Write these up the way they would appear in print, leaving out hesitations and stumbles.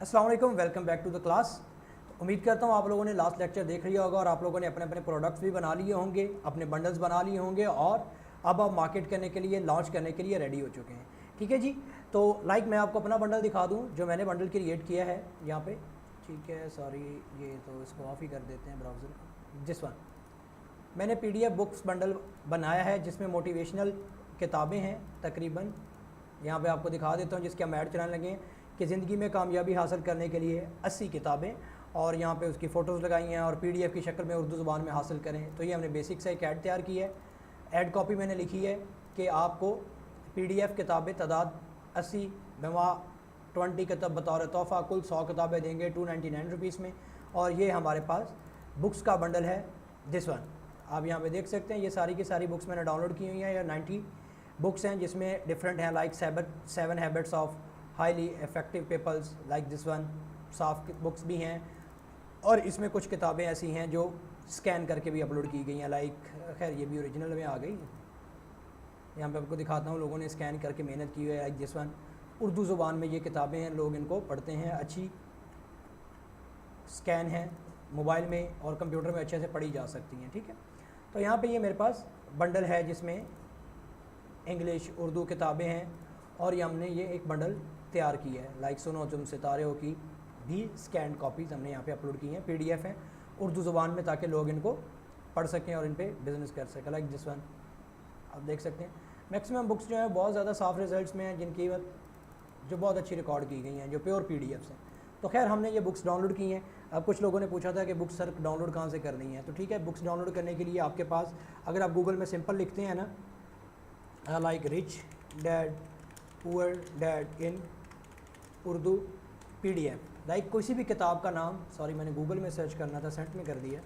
अस्सलाम वालेकुम, welcome back to the class. उम्मीद करता हूँ आप लोगों ने लास्ट लेक्चर देख लिया होगा और आप लोगों ने अपने अपने प्रोडक्ट्स भी बना लिए होंगे, अपने बंडल्स बना लिए होंगे और अब आप मार्केट करने के लिए, लॉन्च करने के लिए रेडी हो चुके हैं। ठीक है जी। तो मैं आपको अपना बंडल दिखा दूँ जो मैंने बंडल क्रिएट किया है यहाँ पे। ठीक है, सॉरी, ये तो इसको ऑफ ही कर देते हैं ब्राउज़र को। जिस वन मैंने PDF बुक्स बंडल बनाया है जिसमें मोटिवेशनल किताबें हैं तकरीबन, यहाँ पे आपको दिखा देता हूँ, जिसके हम ऐड चलाने लगे हैं कि ज़िंदगी में कामयाबी हासिल करने के लिए 80 किताबें, और यहाँ पे उसकी फ़ोटोज़ लगाई हैं और PDF की शक्ल में उर्दू ज़ुबान में हासिल करें। तो ये हमने बेसिक से एक ऐड तैयार की है। ऐड कॉपी मैंने लिखी है कि आपको PDF किताबें तादाद 80 बमा 20 किताब बतौर तोहफ़ा कुल 100 किताबें देंगे 299 रुपीज़ में। और ये हमारे पास बुक्स का बंडल है दिस वन। आप यहाँ पे देख सकते हैं ये सारी की सारी बुक्स मैंने डाउनलोड की हुई हैं। या 90 बुक्स हैं जिसमें डिफरेंट हैं, like 7 habits of highly effective peoples like this one. Soft books भी हैं और इसमें कुछ किताबें ऐसी हैं जो स्कैन करके भी अपलोड की गई हैं, लाइक खैर ये भी ओरिजिनल में आ गई। यहाँ पे आपको दिखाता हूँ, लोगों ने स्कैन करके मेहनत की हुई है, लाइक दिस वन। उर्दू ज़ुबान में ये किताबें हैं, लोग इनको पढ़ते हैं, अच्छी स्कैन है, मोबाइल में और कंप्यूटर में अच्छे से पढ़ी जा सकती हैं। ठीक है, तो यहाँ पे ये मेरे पास बंडल है जिसमें इंग्लिश उर्दू किताबें हैं और ये हमने ये एक बंडल तैयार की है, लाइक सुनो तुम सितारे हो की भी स्कैन कॉपीज़ हमने यहाँ पे अपलोड की हैं। PDF हैं उर्दू ज़ुबान में ताकि लोग इनको पढ़ सकें और इन पर बिज़नेस कर सकें, लाइक दिस वन। आप देख सकते हैं मैक्सिमम बुक्स जो हैं बहुत ज़्यादा साफ रिजल्ट्स में हैं, जिनकी जो बहुत अच्छी रिकॉर्ड की गई हैं, जो प्योर PDFs हैं। तो खैर हमने ये बुक्स डाउनलोड की हैं। अब कुछ लोगों ने पूछा था कि बुक्स सर डाउनलोड कहाँ से करनी है, तो ठीक है, बुक्स डाउनलोड करने के लिए आपके पास अगर आप गूगल में सिंपल लिखते हैं ना, like rich dad poor dad in Urdu PDF, like किसी भी किताब का नाम, सॉरी मैंने गूगल में सर्च करना था, सेंट में कर दिया।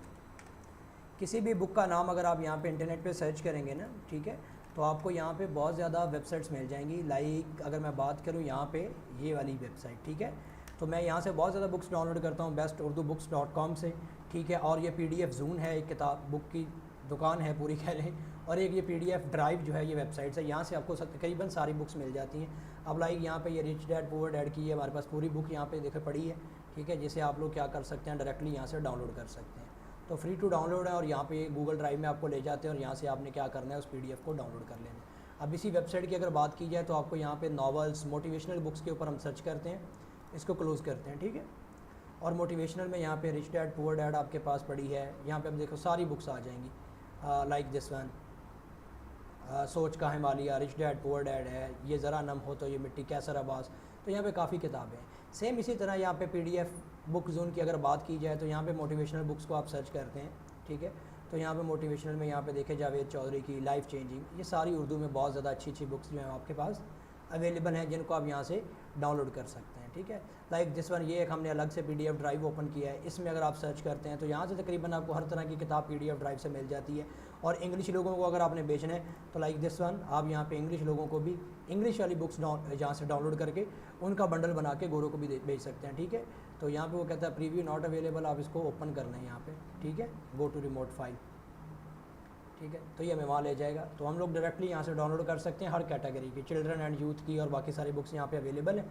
किसी भी बुक का नाम अगर आप यहाँ पे इंटरनेट पे सर्च करेंगे ना, ठीक है, तो आपको यहाँ पे बहुत ज़्यादा वेबसाइट्स मिल जाएंगी। लाइक अगर मैं बात करूँ यहाँ पे ये वाली वेबसाइट, ठीक है, तो मैं यहाँ से बहुत ज़्यादा बुक्स डाउनलोड करता हूँ besturdubooks.com से। ठीक है, और ये PDF जून है, एक किताब बुक की दुकान है पूरी कह लें, और एक ये PDF ड्राइव जो है ये वेबसाइट से, यहाँ से आपको तकरीबन सारी बुक्स मिल जाती हैं। अब लाइक यहाँ पे ये रिच डैड पुअर डैड की हमारे पास पूरी बुक यहाँ पे देखे पड़ी है। ठीक है, जिसे आप लोग क्या कर सकते हैं, डायरेक्टली यहाँ से डाउनलोड कर सकते हैं। तो फ्री टू डाउनलोड है और यहाँ पे गूगल ड्राइव में आपको ले जाते हैं और यहाँ से आपने क्या करना है, उस PDF को डाउनलोड कर लेना है। अब इसी वेबसाइट की अगर बात की जाए तो आपको यहाँ पे नॉवेल्स मोटिवेशनल बुक्स के ऊपर हम सर्च करते हैं, इसको क्लोज़ करते हैं। ठीक है, और मोटिवेशनल में यहाँ पे रिच डैड पुअर डैड आपके पास पड़ी है। यहाँ पे हम देखो सारी बुक्स आ जाएंगी, लाइक दिस वन, सोच का Himalaya, rich dad poor dad है, ये ज़रा नम हो तो ये मिट्टी कैसर आबास। तो यहाँ पे काफ़ी किताबें हैं। सेम इसी तरह यहाँ पे PDF बुक जोन की अगर बात की जाए तो यहाँ पे मोटिवेशनल बुक्स को आप सर्च करते हैं। ठीक है, तो यहाँ पे मोटिवेशनल में यहाँ पे देखें जावेद चौधरी की लाइफ चेंजिंग, ये सारी उर्दू में बहुत ज़्यादा अच्छी अच्छी बुक्स जो हैं आपके पास अवेलेबल हैं, जिनको आप यहाँ से डाउनलोड कर सकते हैं। ठीक है, लाइक दिस वन, ये एक हमने अलग से PDF ड्राइव ओपन किया है, इसमें अगर आप सर्च करते हैं तो यहाँ से तकरीबन आपको हर तरह की किताब PDF ड्राइव से मिल जाती है। और इंग्लिश लोगों को अगर आपने बेचना है तो लाइक दिस वन, आप यहाँ पे इंग्लिश लोगों को भी इंग्लिश वाली बुक्स यहाँ से डाउनलोड करके उनका बंडल बना के गोरों को भी बेच सकते हैं। ठीक है, तो यहाँ पे वो कहता है प्रीव्यू नॉट अवेलेबल, आप इसको ओपन करना है यहाँ पे। ठीक है, गो टू रिमोट फाइल। ठीक है, तो ये हमें वहाँ ले जाएगा, तो हम लोग डायरेक्टली यहाँ से डाउनलोड कर सकते हैं हर कैटेगरी की, चिल्ड्रन एंड यूथ की और बाकी सारी बुक्स यहाँ पे अवेलेबल है।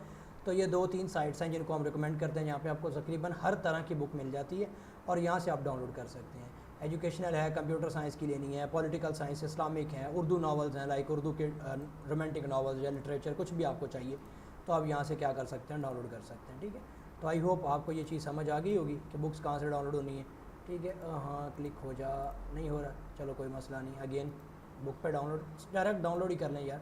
तो ये 2-3 साइट्स हैं जिनको हम रिकमेंड करते हैं, यहाँ पे आपको तकरीबन हर तरह की बुक मिल जाती है और यहाँ से आप डाउनलोड कर सकते हैं। एजुकेशनल है, कंप्यूटर साइंस की लेनी है, पॉलिटिकल साइंस, इस्लामिक है, उर्दू नावल्स हैं, लाइक उर्दू के रोमांटिक नावल्स या लिटरेचर, कुछ भी आपको चाहिए तो आप यहाँ से क्या कर सकते हैं, डाउनलोड कर सकते हैं। ठीक है, तो आई होप आपको ये चीज़ समझ आ गई होगी कि बुक्स कहाँ से डाउनलोड होनी है। ठीक है, हाँ क्लिक हो जा, नहीं हो रहा, चलो कोई मसला नहीं, अगेन बुक पे डाउनलोड, डायरेक्ट डाउनलोड ही कर लें यार,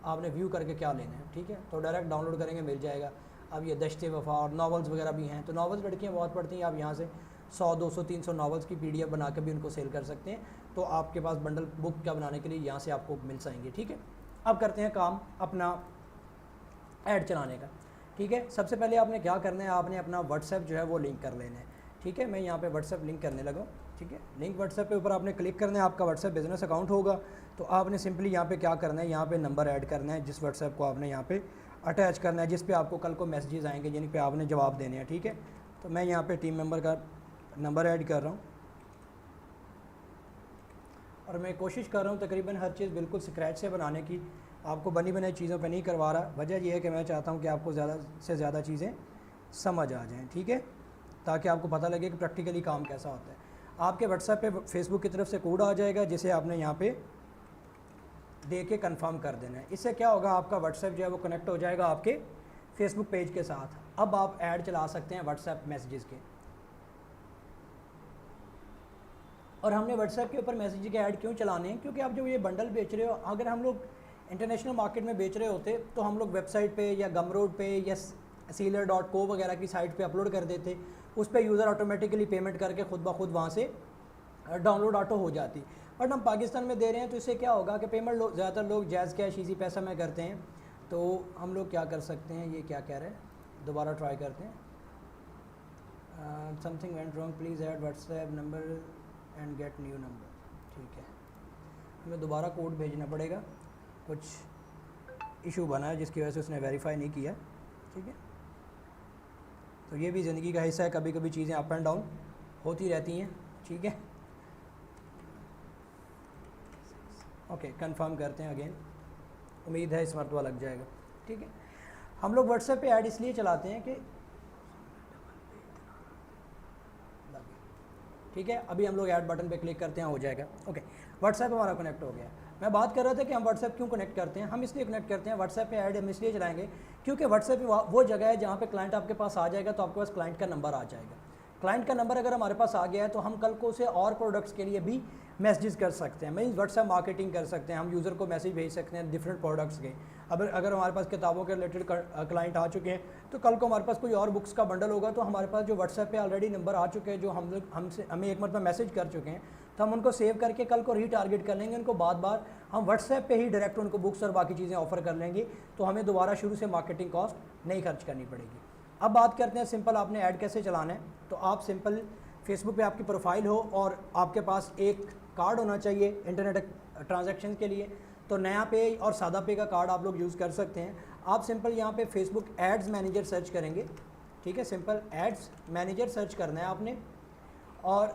आपने व्यू करके क्या लेना है। ठीक है, तो डायरेक्ट डाउनलोड करेंगे मिल जाएगा। अब ये दश्ते वफ़ा और नावल्स वगैरह भी हैं, तो नावल्स लड़कियाँ बहुत पढ़ती हैं, आप यहाँ से 100-200-300 नावल्स की PDF बना के भी उनको सेल कर सकते हैं। तो आपके पास बंडल बुक क्या बनाने के लिए यहाँ से आपको मिल जाएंगे। ठीक है, अब करते हैं काम अपना ऐड चलाने का। ठीक है, सबसे पहले आपने क्या करना है, आपने अपना WhatsApp जो है वो लिंक कर लेना है। ठीक है, मैं यहाँ पे WhatsApp लिंक करने लगा। ठीक है, लिंक WhatsApp के ऊपर आपने क्लिक करना है, आपका WhatsApp बिजनेस अकाउंट होगा, तो आपने सिंपली यहाँ पे क्या करना है, यहाँ पे नंबर ऐड करना है जिस WhatsApp को आपने यहाँ पे अटैच करना है, जिस पे आपको कल को मैसेजेस आएंगे जिन पे आपने जवाब देने हैं। ठीक है, तो मैं यहाँ पे टीम मेंबर का नंबर ऐड कर रहा हूँ और मैं कोशिश कर रहा हूँ तकरीबन हर चीज़ बिल्कुल स्क्रैच से बनाने की, आपको बनी बनाई चीज़ों पर नहीं करवा रहा। वजह यह है कि मैं चाहता हूँ कि आपको ज़्यादा से ज़्यादा चीज़ें समझ आ जाएं, ठीक है, ताकि आपको पता लगे कि प्रैक्टिकली काम कैसा होता है। आपके व्हाट्सएप पे फेसबुक की तरफ से कोड आ जाएगा जिसे आपने यहाँ पे दे के कन्फर्म कर देना है। इससे क्या होगा, आपका व्हाट्सएप जो है वो कनेक्ट हो जाएगा आपके फेसबुक पेज के साथ। अब आप ऐड चला सकते हैं व्हाट्सएप मैसेजेस के। और हमने व्हाट्सएप के ऊपर मैसेज के ऐड क्यों चलाने हैं, क्योंकि आप जो ये बंडल बेच रहे हो, अगर हम लोग इंटरनेशनल मार्केट में बेच रहे होते तो हम लोग वेबसाइट पे या गमरोड पे या sealer.co वगैरह की साइट पे अपलोड कर देते, उस पर यूज़र ऑटोमेटिकली पेमेंट करके खुद ब खुद वहाँ से डाउनलोड ऑटो हो जाती। बट हम पाकिस्तान में दे रहे हैं तो इससे क्या होगा कि पेमेंट ज़्यादातर लोग जैज़ कैश इजी पैसा में करते हैं। तो हम लोग क्या कर सकते हैं, ये क्या कह रहे हैं, दोबारा ट्राई करते हैं। Something went wrong, please add WhatsApp number and get new number. ठीक है, हमें दोबारा कोड भेजना पड़ेगा, कुछ इशू बना है जिसकी वजह से उसने वेरीफाई नहीं किया। ठीक है, तो ये भी ज़िंदगी का हिस्सा है, कभी कभी चीज़ें अप एंड डाउन होती रहती हैं। ठीक है, ओके, कंफर्म करते हैं अगेन, उम्मीद है इस मरतबा लग जाएगा। ठीक है, हम लोग व्हाट्सएप पे ऐड इसलिए चलाते हैं कि ठीक है, अभी हम लोग ऐड बटन पे क्लिक करते हैं, हो जाएगा। ओके, व्हाट्सएप हमारा कनेक्ट हो गया। मैं बात कर रहा था कि हम व्हाट्सएप क्यों कनेक्ट करते हैं। हम इसलिए कनेक्ट करते हैं, व्हाट्सएप पे ऐड हम इसलिए चलाएंगे क्योंकि व्हाट्सएप वो जगह है जहाँ पे क्लाइंट आपके पास आ जाएगा, तो आपके पास क्लाइंट का नंबर आ जाएगा। क्लाइंट का नंबर अगर हमारे पास आ गया है तो हम कल को उसे और प्रोडक्ट्स के लिए भी मैसेजेस कर सकते हैं, मीन्स व्हाट्सएप मार्केटिंग कर सकते हैं, हम यूज़र को मैसेज भेज सकते हैं डिफरेंट प्रोडक्ट्स के। अगर हमारे पास किताबों के रिलेटेड क्लाइंट आ चुके हैं तो कल को हमारे पास कोई और बुक्स का बंडल होगा, तो हमारे पास जो व्हाट्सएप पे ऑलरेडी नंबर आ चुके हैं, जो हमें एक मरतबा मैसेज कर चुके हैं, तो हम उनको सेव करके कल को रीटारगेट कर लेंगे। उनको बार हम व्हाट्सएप पे ही डायरेक्ट उनको बुक्स और बाकी चीज़ें ऑफर कर लेंगे, तो हमें दोबारा शुरू से मार्केटिंग कॉस्ट नहीं खर्च करनी पड़ेगी। अब बात करते हैं सिंपल आपने ऐड कैसे चलाना है। तो आप सिंपल फेसबुक पे आपकी प्रोफाइल हो और आपके पास एक कार्ड होना चाहिए इंटरनेट ट्रांजैक्शन के लिए। तो नया पे और सादा पे का कार्ड आप लोग यूज़ कर सकते हैं। आप सिंपल यहाँ पे फेसबुक एड्स मैनेजर सर्च करेंगे। ठीक है, सिंपल एड्स मैनेजर सर्च करना है आपने, और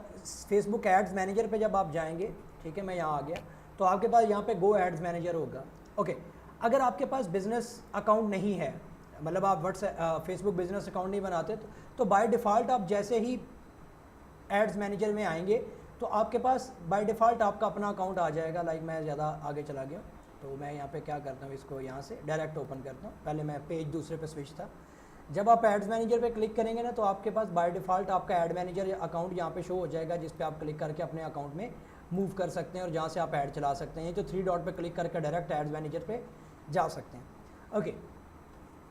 फेसबुक एड्स मैनेजर पे जब आप जाएंगे, ठीक है, मैं यहाँ आ गया, तो आपके पास यहाँ पे गो एड्स मैनेजर होगा। ओके, अगर आपके पास बिज़नेस अकाउंट नहीं है, मतलब आप फेसबुक बिज़नेस अकाउंट नहीं बनाते, तो बाय डिफ़ॉल्ट आप जैसे ही एड्स मैनेजर में आएंगे तो आपके पास बाय डिफ़ॉल्ट आपका अपना अकाउंट आ जाएगा। लाइक मैं ज़्यादा आगे चला गया, तो मैं यहाँ पे क्या करता हूँ, इसको यहाँ से डायरेक्ट ओपन करता हूँ। पहले मैं पेज दूसरे पे स्विच था। जब आप एड्स मैनेजर पे क्लिक करेंगे ना, तो आपके पास बाय डिफ़ॉल्ट आपका एड मैनेजर अकाउंट यहाँ पे शो हो जाएगा, जिस पे आप क्लिक करके अपने अकाउंट में मूव कर सकते हैं और जहाँ से आप ऐड चला सकते हैं। ये जो 3 डॉट पे क्लिक करके डायरेक्ट एड्स मैनेजर पे जा सकते हैं। ओके,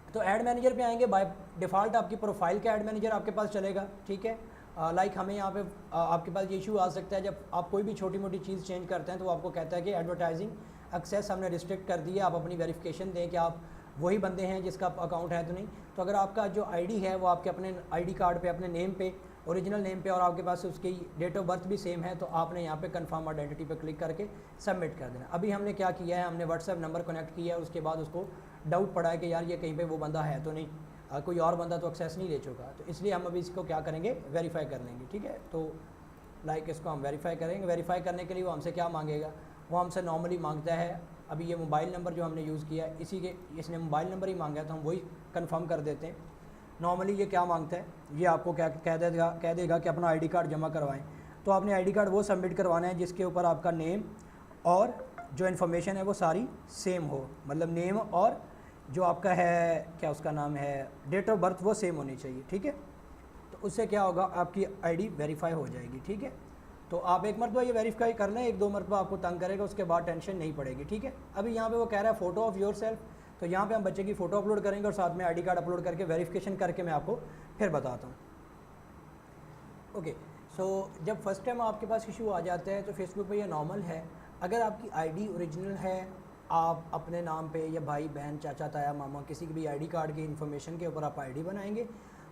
तो ऐड मैनेजर पे आएंगे, बाय डिफ़ॉल्ट आपकी प्रोफाइल का ऐड मैनेजर आपके पास चलेगा। ठीक है, लाइक हमें यहाँ पे आपके पास ये इशू आ सकता है, जब आप कोई भी छोटी मोटी चीज़ चेंज करते हैं तो आपको कहता है कि एडवर्टाइजिंग एक्सेस हमने रिस्ट्रिक्ट कर दी है, आप अपनी वेरिफिकेशन दें कि आप वही बंदे हैं जिसका अकाउंट है तो नहीं। तो अगर आपका जो आईडी है वो आपके अपने आईडी कार्ड पे, अपने नेम पे, ओरिजिनल नेम पे, और आपके पास उसकी डेट ऑफ बर्थ भी सेम है, तो आपने यहाँ पे कंफर्म आइडेंटिटी पे क्लिक करके सबमिट कर देना। अभी हमने क्या किया है, हमने व्हाट्सएप नंबर कनेक्ट किया है, उसके बाद उसको डाउट पड़ा है कि यार ये कहीं पे वो बंदा है तो नहीं, कोई और बंदा तो एक्सेस नहीं ले चुका, तो इसलिए हम अभी इसको क्या करेंगे, वेरीफाई कर लेंगे। ठीक है, तो लाइक इसको हम वेरीफाई करेंगे। वेरीफाई करने के लिए वो हमसे क्या मांगेगा, वो हमसे नॉर्मली मांगता है, अभी ये मोबाइल नंबर जो हमने यूज़ किया है इसने मोबाइल नंबर ही मांगा है, तो हम वही कंफर्म कर देते हैं। नॉर्मली ये क्या मांगता है, ये आपको क्या कह देगा कि अपना आईडी कार्ड जमा करवाएं। तो आपने आईडी कार्ड वो सबमिट करवाना है जिसके ऊपर आपका नेम और जो इन्फॉर्मेशन है वो सारी सेम हो, मतलब नेम और जो आपका है, क्या उसका नाम है, डेट ऑफ बर्थ, वो सेम होनी चाहिए। ठीक है, तो उससे क्या होगा, आपकी आईडी वेरीफाई हो जाएगी। ठीक है, तो आप एक मरतबा ये वेरीफाई कर लें, 1-2 मरतबा आपको तंग करेगा, उसके बाद टेंशन नहीं पड़ेगी। ठीक है, अभी यहाँ पे वो कह रहा है फ़ोटो ऑफ़ योर सेल्फ, तो यहाँ पे हम बच्चे की फ़ोटो अपलोड करेंगे और साथ में आईडी कार्ड अपलोड करके वेरिफिकेशन करके मैं आपको फिर बताता हूँ। ओके, सो जब फर्स्ट टाइम आपके पास इशू आ जाता है तो फेसबुक पे ये नॉर्मल है। अगर आपकी आईडी ओरिजिनल है, आप अपने नाम पे या भाई बहन चाचा ताया मामा किसी की भी आईडी कार्ड की इन्फॉर्मेशन के ऊपर आप आईडी बनाएंगे।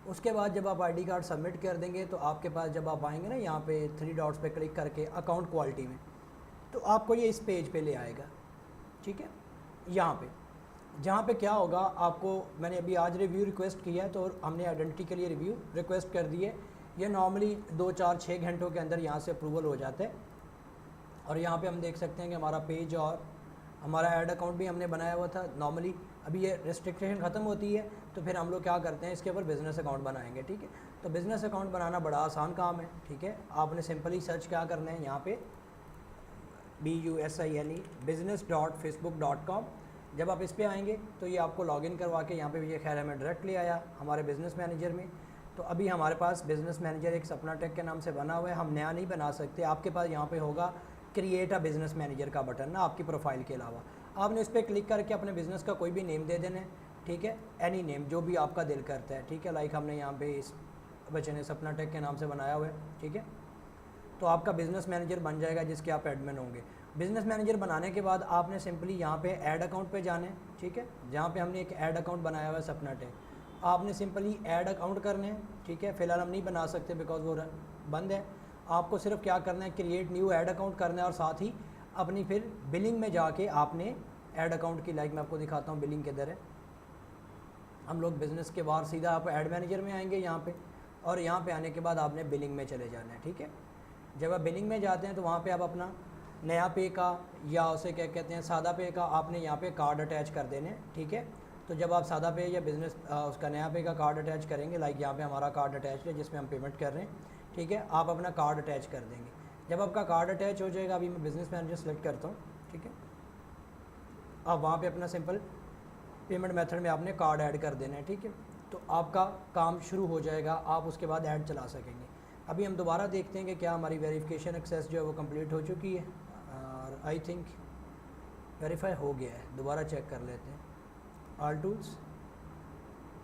उसके बाद जब आप आईडी कार्ड सबमिट कर देंगे तो आपके पास जब आप आएंगे ना, यहाँ पे 3 डॉट्स पे क्लिक करके अकाउंट क्वालिटी में, तो आपको ये इस पेज पे ले आएगा। ठीक है, यहाँ पे जहाँ पे क्या होगा, आपको मैंने अभी आज रिव्यू रिक्वेस्ट किया है, तो हमने आइडेंटिटी के लिए रिव्यू रिक्वेस्ट कर दी है। ये नॉर्मली 2, 4, 6 घंटों के अंदर यहाँ से अप्रूवल हो जाता है। और यहाँ पे हम देख सकते हैं कि हमारा पेज और हमारा ऐड अकाउंट भी हमने बनाया हुआ था, नॉर्मली अभी ये रिस्ट्रिक्शन ख़त्म होती है तो फिर हम लोग क्या करते हैं, इसके ऊपर बिज़नेस अकाउंट बनाएंगे। ठीक है, तो बिज़नेस अकाउंट बनाना बड़ा आसान काम है। ठीक है, आपने सिंपली सर्च क्या करना है, यहाँ पे BUSINE business.facebook.com। जब आप इस पे आएंगे तो ये आपको लॉगिन करवा के यहाँ पे ये खैर हमें डायरेक्ट ले आया हमारे बिज़नेस मैनेजर में। तो अभी हमारे पास बिज़नेस मैनेजर एक सपना टेक के नाम से बना हुआ है, हम नया नहीं बना सकते। आपके पास यहाँ पे होगा क्रिएट अ बिज़नेस मैनेजर का बटन ना, आपकी प्रोफाइल के अलावा आपने इस पर क्लिक करके अपने बिज़नेस का कोई भी नेम दे देना है। ठीक है, एनी नेम जो भी आपका दिल करता है। ठीक है, लाइक हमने यहाँ पे इस बच्चे ने सपना टेक के नाम से बनाया हुआ है। ठीक है, तो आपका बिज़नेस मैनेजर बन जाएगा जिसके आप एडमिन होंगे। बिज़नेस मैनेजर बनाने के बाद आपने सिंपली यहाँ पे ऐड अकाउंट पे जाना है। ठीक है, जहाँ पे हमने एक ऐड अकाउंट बनाया हुआ है सपना टेक, आपने सिंपली ऐड अकाउंट करने हैं। ठीक है, फ़िलहाल हम नहीं बना सकते बिकॉज वो बंद है। आपको सिर्फ क्या करना है, क्रिएट न्यू ऐड अकाउंट करना है और साथ ही अपनी फिर बिलिंग में जाके आपने ऐड अकाउंट की, लाइक मैं आपको दिखाता हूँ बिलिंग किधर है। हम लोग बिज़नेस के बाहर सीधा आप ऐड मैनेजर में आएंगे यहाँ पे, और यहाँ पे आने के बाद आपने बिलिंग में चले जाना है। ठीक है, जब आप बिलिंग में जाते हैं तो वहाँ पे आप अपना नया पे का या उसे क्या कहते हैं सादा पे का आपने यहाँ पे कार्ड अटैच कर देने। ठीक है, तो जब आप सादा पे या बिज़नेस उसका नया पे का कार्ड अटैच करेंगे, लाइक यहाँ पे हमारा कार्ड अटैच है जिसमें हम पेमेंट कर रहे हैं। ठीक है, आप अपना कार्ड अटैच कर देंगे। जब आपका कार्ड अटैच हो जाएगा, अभी मैं बिज़नेस मैनेजर सेलेक्ट करता हूँ। ठीक है, आप वहाँ पे अपना सिंपल पेमेंट मेथड में आपने कार्ड ऐड कर देना है। ठीक है, तो आपका काम शुरू हो जाएगा, आप उसके बाद ऐड चला सकेंगे। अभी हम दोबारा देखते हैं कि क्या हमारी वेरिफिकेशन एक्सेस जो है वो कंप्लीट हो चुकी है, और आई थिंक वेरीफाई हो गया है। दोबारा चेक कर लेते हैं ऑल टूल्स,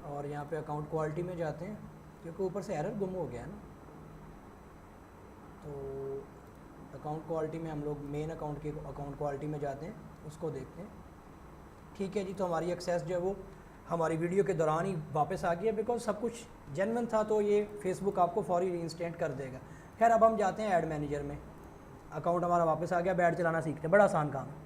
और यहाँ पे अकाउंट क्वालिटी में जाते हैं क्योंकि ऊपर से एरर गुम हो गया है ना। तो अकाउंट क्वालिटी में हम लोग मेन अकाउंट के अकाउंट क्वालिटी में जाते हैं, उसको देखते हैं। ठीक है जी, तो हमारी एक्सेस जो है वो हमारी वीडियो के दौरान ही वापस आ गया बिकॉज सब कुछ जेन्युइन था, तो ये फेसबुक आपको फौरी रीइंस्टेट कर देगा। खैर अब हम जाते हैं ऐड मैनेजर में, अकाउंट हमारा वापस आ गया, अब ऐड चलाना सीखते हैं, बड़ा आसान काम है।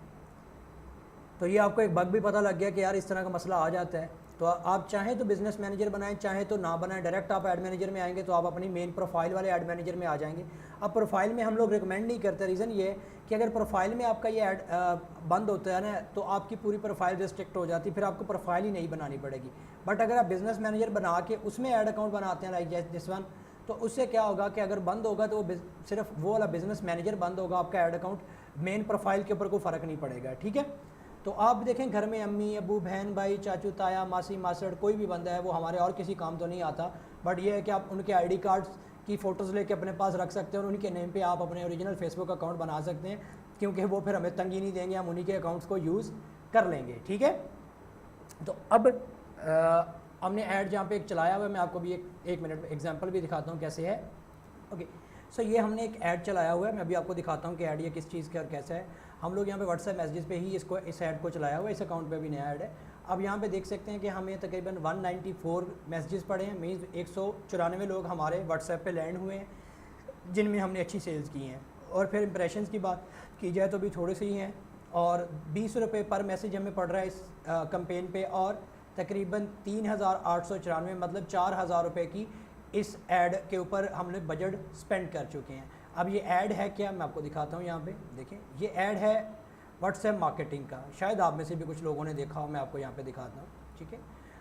तो ये आपको एक बग भी पता लग गया कि यार इस तरह का मसला आ जाता है। तो आप चाहें तो बिज़नेस मैनेजर बनाएं, चाहे तो ना बनाएं, डायरेक्ट आप ऐड मैनेजर में आएंगे तो आप अपनी मेन प्रोफाइल वाले ऐड मैनेजर में आ जाएंगे। अब प्रोफाइल में हम लोग रिकमेंड नहीं करते, रीज़न ये है कि अगर प्रोफाइल में आपका ये ऐड बंद होता है ना तो आपकी पूरी प्रोफाइल रिस्ट्रिक्ट हो जाती है, फिर आपको प्रोफाइल ही नहीं बनानी पड़ेगी। बट अगर आप बिज़नेस मैनेजर बना के उसमें ऐड अकाउंट बनाते हैं लाइक दिस वन, तो उससे क्या होगा कि अगर बंद होगा तो वो सिर्फ वो वाला बिज़नेस मैनेजर बंद होगा, आपका ऐड अकाउंट मेन प्रोफाइल के ऊपर कोई फ़र्क नहीं पड़ेगा। ठीक है, तो आप देखें घर में अम्मी अबू बहन भाई चाचू ताया मासी मासड़ कोई भी बंदा है वो हमारे और किसी काम तो नहीं आता, बट ये है कि आप उनके आईडी कार्ड्स की फ़ोटोज़ लेके अपने पास रख सकते हैं और उनके नेम पे आप अपने ओरिजिनल फेसबुक अकाउंट बना सकते हैं, क्योंकि वो फिर हमें तंगी नहीं देंगे, हम उन्हीं के अकाउंट्स को यूज़ कर लेंगे। ठीक है, तो अब हमने ऐड जहाँ पे एक चलाया हुआ है, मैं आपको भी एक मिनट में एग्जांपल भी दिखाता हूँ कैसे है। ओके, सो ये हमने एक ऐड चलाया हुआ है, मैं अभी आपको दिखाता हूँ कि ऐड ये किस चीज़ का और कैसा है। हम लोग यहाँ पे व्हाट्सएप मैसेजेस पे ही इस ऐड को चलाया हुआ है, इस अकाउंट पे भी नया ऐड है। अब यहाँ पे देख सकते हैं कि हमें तकरीबन 194 मैसेजेस पड़े हैं, मीन्स 194 लोग हमारे व्हाट्सएप पे लैंड हुए हैं जिनमें हमने अच्छी सेल्स की हैं। और फिर इंप्रेशंस की बात की जाए तो भी थोड़े से ही हैं, और 20 रुपये पर मैसेज हमें पड़ रहा है इस कैंपेन पे, और तकरीबन 3894 मतलब 4000 रुपये की इस ऐड के ऊपर हमने बजट स्पेंड कर चुके हैं। अब ये ऐड है क्या, मैं आपको दिखाता हूँ। यहाँ पे देखें, ये ऐड है व्हाट्सएप मार्केटिंग का, शायद आप में से भी कुछ लोगों ने देखा हो, मैं आपको यहाँ पे दिखाता हूँ। ठीक है,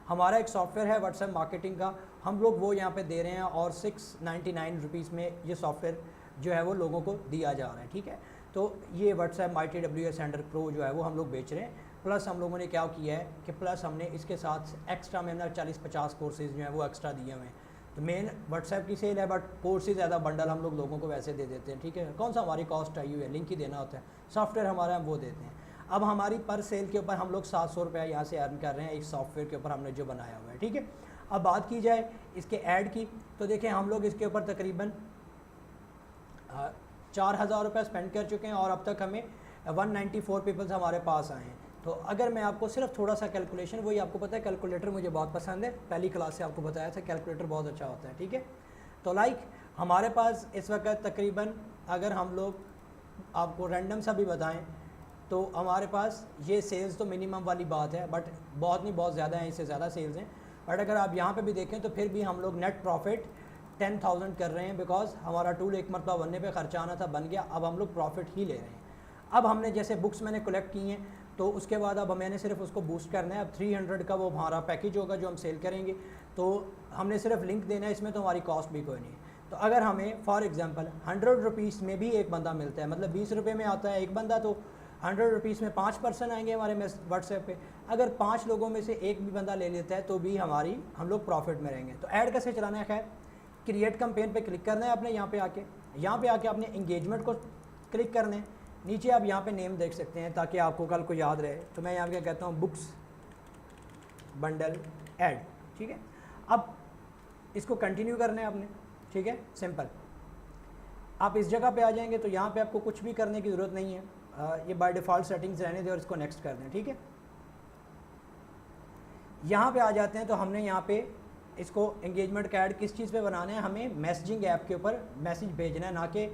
हमारा एक सॉफ्टवेयर है व्हाट्सएप मार्केटिंग का, हम लोग वो यहाँ पे दे रहे हैं और 699 रुपीज़ में ये सॉफ्टवेयर जो है वो लोगों को दिया जा रहा है। ठीक है, तो ये व्हाट्सएप MyTWS सेंडर प्रो जो है वो हम लोग बेच रहे हैं। प्लस हम लोगों ने क्या किया है कि प्लस हमने इसके साथ एक्स्ट्रा में 40-50 कोर्सेज़ जो हैं वो एक्स्ट्रा दिए हुए हैं। तो मेन व्हाट्सएप की सेल है, बट कोर्सेज ज़्यादा बंडल हम लोग लोगों को वैसे दे देते हैं। ठीक है, कौन सा हमारी कॉस्ट आई हुई है, लिंक ही देना होता है, सॉफ्टवेयर हमारा हम वो देते हैं। अब हमारी पर सेल के ऊपर हम लोग 700 रुपया यहाँ से अर्न कर रहे हैं इस सॉफ्टवेयर के ऊपर हमने जो बनाया हुआ है। ठीक है, अब बात की जाए इसके ऐड की, तो देखें हम लोग इसके ऊपर तकरीबन 4000 रुपये स्पेंड कर चुके हैं और अब तक हमें 194 पीपल्स हमारे पास आए हैं। तो अगर मैं आपको सिर्फ थोड़ा सा कैलकुलेशन, वही आपको पता है कैलकुलेटर मुझे बहुत पसंद है, पहली क्लास से आपको बताया था कैलकुलेटर बहुत अच्छा होता है। ठीक है, तो लाइक हमारे पास इस वक्त तकरीबन, अगर हम लोग आपको रैंडम सा भी बताएं तो हमारे पास ये सेल्स तो मिनिमम वाली बात है, बट बहुत नहीं, बहुत ज़्यादा है, इससे ज़्यादा सेल्स हैं। बट अगर आप यहाँ पे भी देखें तो फिर भी हम लोग नेट प्रॉफिट 10,000 कर रहे हैं, बिकॉज हमारा टूल एक मरतबा बनने पे ख़र्चा आना था, बन गया, अब हम लोग प्रॉफिट ही ले रहे हैं। अब हमने जैसे बुक्स मैंने कलेक्ट की हैं तो उसके बाद अब मैंने सिर्फ उसको बूस्ट करना है। अब 300 का वो हमारा पैकेज होगा जो हम सेल करेंगे, तो हमने सिर्फ लिंक देना है, इसमें तो हमारी कॉस्ट भी कोई नहीं है। तो अगर हमें फॉर एग्जांपल 100 रुपीज़ में भी एक बंदा मिलता है, मतलब 20 रुपये में आता है एक बंदा, तो 100 रुपीज़ में 5 पर्सन आएंगे हमारे व्हाट्सएप पे। अगर 5 लोगों में से एक भी बंदा ले लेता है तो भी हम लोग प्रॉफिट में रहेंगे। तो ऐड कैसे चलाना है? खैर, क्रिएट कैंपेन पे क्लिक करना है आपने। यहाँ पे आके आपने इंगेजमेंट को क्लिक करना है। नीचे आप यहाँ पे नेम देख सकते हैं ताकि आपको कल को याद रहे। तो मैं यहाँ पे कहता हूँ बुक्स बंडल ऐड, ठीक है। अब इसको कंटिन्यू करना है आपने, ठीक है, सिंपल। आप इस जगह पे आ जाएंगे तो यहाँ पे आपको कुछ भी करने की ज़रूरत नहीं है, ये बाय डिफ़ॉल्ट सेटिंग्स रहने दें और इसको नेक्स्ट कर दें, ठीक है। यहाँ पे आ जाते हैं तो हमने यहाँ पे इसको एंगेजमेंट का ऐड किस चीज़ पे बनाना है? हमें मैसेजिंग ऐप के ऊपर मैसेज भेजना है, ना कि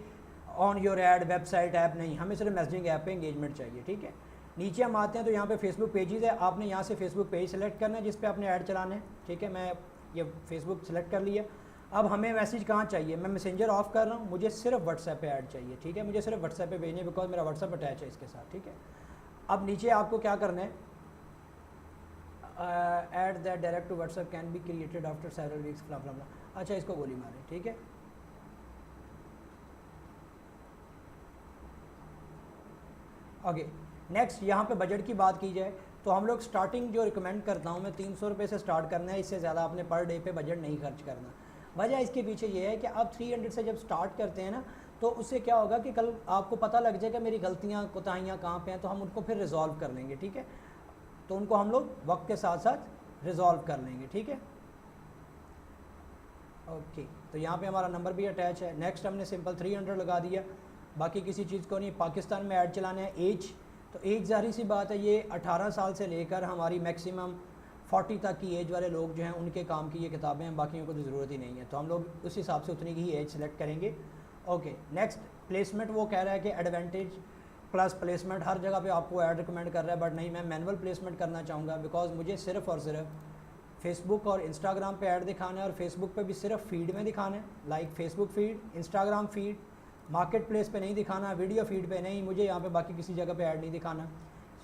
on your add website app नहीं, हमें सिर्फ मैसेजिंग ऐप पे एंगेजमेंट चाहिए, ठीक है। नीचे हम आते हैं तो यहाँ पे फेसबुक पेजेस है, आपने यहाँ से फेसबुक पेज सेलेक्ट करना है जिस पे आपने ऐड चलाना है, ठीक है। मैं ये फेसबुक सेलेक्ट कर लिया। अब हमें मैसेज कहाँ चाहिए? मैं मैसेंजर ऑफ कर रहा हूँ, मुझे सिर्फ व्हाट्सएप पे ऐड चाहिए, ठीक है। मुझे सिर्फ व्हाट्सएप पे भेजने, बिकॉज मेरा व्हाट्सएप अटैच है इसके साथ, ठीक है। अब नीचे आपको क्या करना है? Add that direct to WhatsApp can be created after several weeks, फ्ला फ्ला फ्ला। अच्छा, इसको गोली मारें, ठीक है। ओके, नेक्स्ट यहाँ पे बजट की बात की जाए तो हम लोग स्टार्टिंग जो रिकमेंड करता हूँ मैं 300 रुपये से स्टार्ट करना है, इससे ज़्यादा आपने पर डे पे बजट नहीं खर्च करना। वजह इसके पीछे ये है कि आप 300 से जब स्टार्ट करते हैं ना, तो उससे क्या होगा कि कल आपको पता लग जाएगा मेरी गलतियाँ कोताहियाँ कहाँ पे हैं, तो हम उनको फिर रिजॉल्व कर लेंगे, ठीक है। तो उनको हम लोग वक्त के साथ साथ रिजॉल्व कर लेंगे, ठीक है। ओके, तो यहाँ पे हमारा नंबर भी अटैच है। नेक्स्ट हमने सिंपल 300 लगा दिया, बाकी किसी चीज़ को नहीं। पाकिस्तान में ऐड चलाना है। एज, तो एज जाहिर सी बात है ये 18 साल से लेकर हमारी मैक्सिमम 40 तक की एज वाले लोग जो हैं उनके काम की ये किताबें हैं, बाकियों को तो ज़रूरत ही नहीं है। तो हम लोग उस हिसाब से उतनी ही एज सेलेक्ट करेंगे। ओके, नेक्स्ट प्लेसमेंट, वो कह रहा है कि एडवांटेज प्लस प्लेसमेंट हर जगह पे आपको ऐड रिकमेंड कर रहा है, बट नहीं, मैं मैनुअल प्लेसमेंट करना चाहूँगा, बिकॉज मुझे सिर्फ और सिर्फ फेसबुक और इंस्टाग्राम पे ऐड दिखाना है, और फेसबुक पे भी सिर्फ फीड में दिखाना है, like Facebook feed, Instagram feed, market place पे नहीं दिखाना, वीडियो फीड पे नहीं, मुझे यहाँ पे बाकी किसी जगह पे ऐड नहीं दिखाना,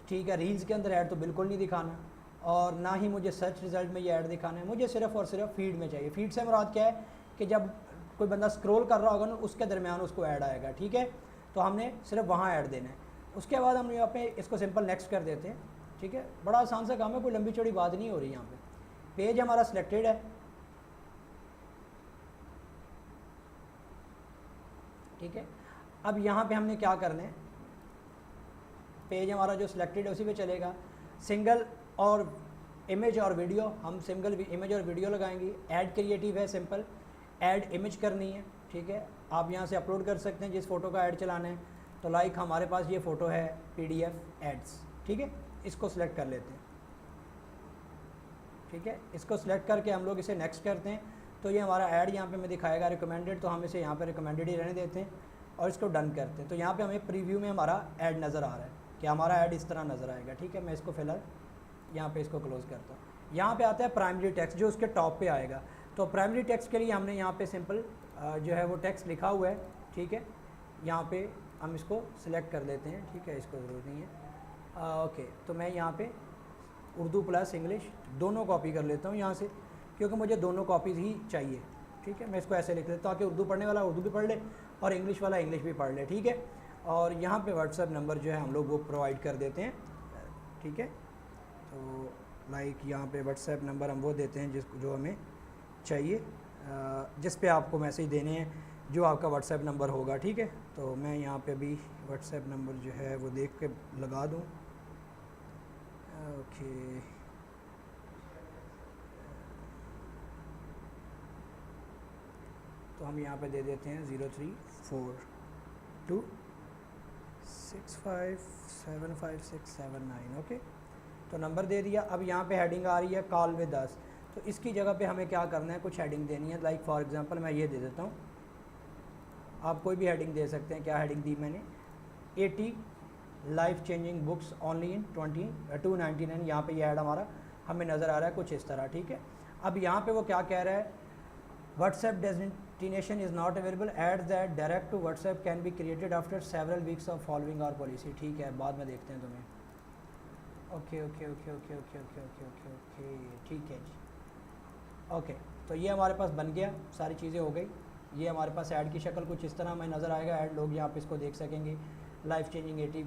ठीक है। रील्स के अंदर ऐड तो बिल्कुल नहीं दिखाना, और ना ही मुझे सर्च रिजल्ट में ये ऐड दिखाना है, मुझे सिर्फ और सिर्फ फीड में चाहिए। फीड से मुराद क्या है कि जब कोई बंदा स्क्रॉल कर रहा होगा ना, उसके दरमियान उसको ऐड आएगा, ठीक है। तो हमने सिर्फ वहाँ ऐड देना है। उसके बाद हम यहाँ पे इसको सिंपल नेक्स्ट कर देते हैं, ठीक है। बड़ा आसान सा काम है, कोई लंबी चौड़ी बात नहीं हो रही। यहाँ पे पेज हमारा सिलेक्टेड है, ठीक है। अब यहाँ पे हमने क्या करना है? पेज हमारा जो सिलेक्टेड है उसी पे चलेगा। सिंगल और इमेज और वीडियो, हम सिंगल इमेज और वीडियो लगाएंगे। ऐड क्रिएटिव है, सिंपल ऐड इमेज करनी है, ठीक है। आप यहाँ से अपलोड कर सकते हैं जिस फ़ोटो का ऐड चलाना है। तो लाइक हमारे पास ये फ़ोटो है PDF एड्स, ठीक है। इसको सिलेक्ट कर लेते हैं, ठीक है। इसको सिलेक्ट करके हम लोग इसे नेक्स्ट करते हैं। तो ये हमारा ऐड यहाँ पे हमें दिखाएगा रिकमेंडेड, तो हम इसे यहाँ पे रिकमेंडेड ही रहने देते हैं और इसको डन करते हैं। तो यहाँ पे हमें प्रीव्यू में हमारा ऐड नज़र आ रहा है कि हमारा ऐड इस तरह नज़र आएगा, ठीक है। मैं इसको फ़िलहाल यहाँ पे इसको क्लोज़ करता हूँ। यहाँ पे आता है प्राइमरी टेक्स्ट जो उसके टॉप पे आएगा। तो प्राइमरी टेक्स्ट के लिए हमने यहाँ पे सिंपल जो है वो टेक्स्ट लिखा हुआ है, ठीक है। यहाँ पे हम इसको सिलेक्ट कर लेते हैं, ठीक है, इसको ज़रूरत नहीं है। ओके, तो मैं यहाँ पे उर्दू प्लस इंग्लिश दोनों कॉपी कर लेता हूँ यहाँ से, क्योंकि मुझे दोनों कॉपीज़ ही चाहिए, ठीक है। मैं इसको ऐसे लिख लेता हूँ ताकि उर्दू पढ़ने वाला उर्दू भी पढ़ ले और इंग्लिश वाला इंग्लिश भी पढ़ ले, ठीक है। और यहाँ पे व्हाट्सएप नंबर जो है हम लोग वो प्रोवाइड कर देते हैं, ठीक है। तो लाइक यहाँ पे व्हाट्सएप नंबर हम वो देते हैं जो हमें चाहिए, जिस पे आपको मैसेज देने हैं, जो आपका व्हाट्सएप नंबर होगा, ठीक है। तो मैं यहाँ पे भी व्हाट्सएप नंबर जो है वो देख के लगा दूँ। ओके, तो हम यहाँ पे दे देते हैं 0342657567 ओके। तो नंबर दे दिया। अब यहाँ पे हेडिंग आ रही है कॉल विद अस, तो इसकी जगह पे हमें क्या करना है, कुछ हेडिंग देनी है। लाइक फॉर एग्जांपल मैं ये दे देता हूँ, आप कोई भी हेडिंग दे सकते हैं। क्या हेडिंग दी मैंने? 80 लाइफ चेंजिंग बुक्स ओनली इन 299। यहाँ पे ये ऐड हमारा हमें नज़र आ रहा है कुछ इस तरह, ठीक है। अब यहाँ पे वो क्या कह रहा है, WhatsApp destination is not available, add that direct to WhatsApp can be created after several weeks of following our policy, ठीक है। बाद में देखते हैं तुम्हें। Okay okay okay okay okay okay okay okay okay, ठीक है जी। ओके, तो ये हमारे पास बन गया, सारी चीज़ें हो गई। ये हमारे पास ऐड की शक्ल कुछ इस तरह हमें नज़र आएगा। ऐड लोग यहाँ पे इसको देख सकेंगे। Life changing 80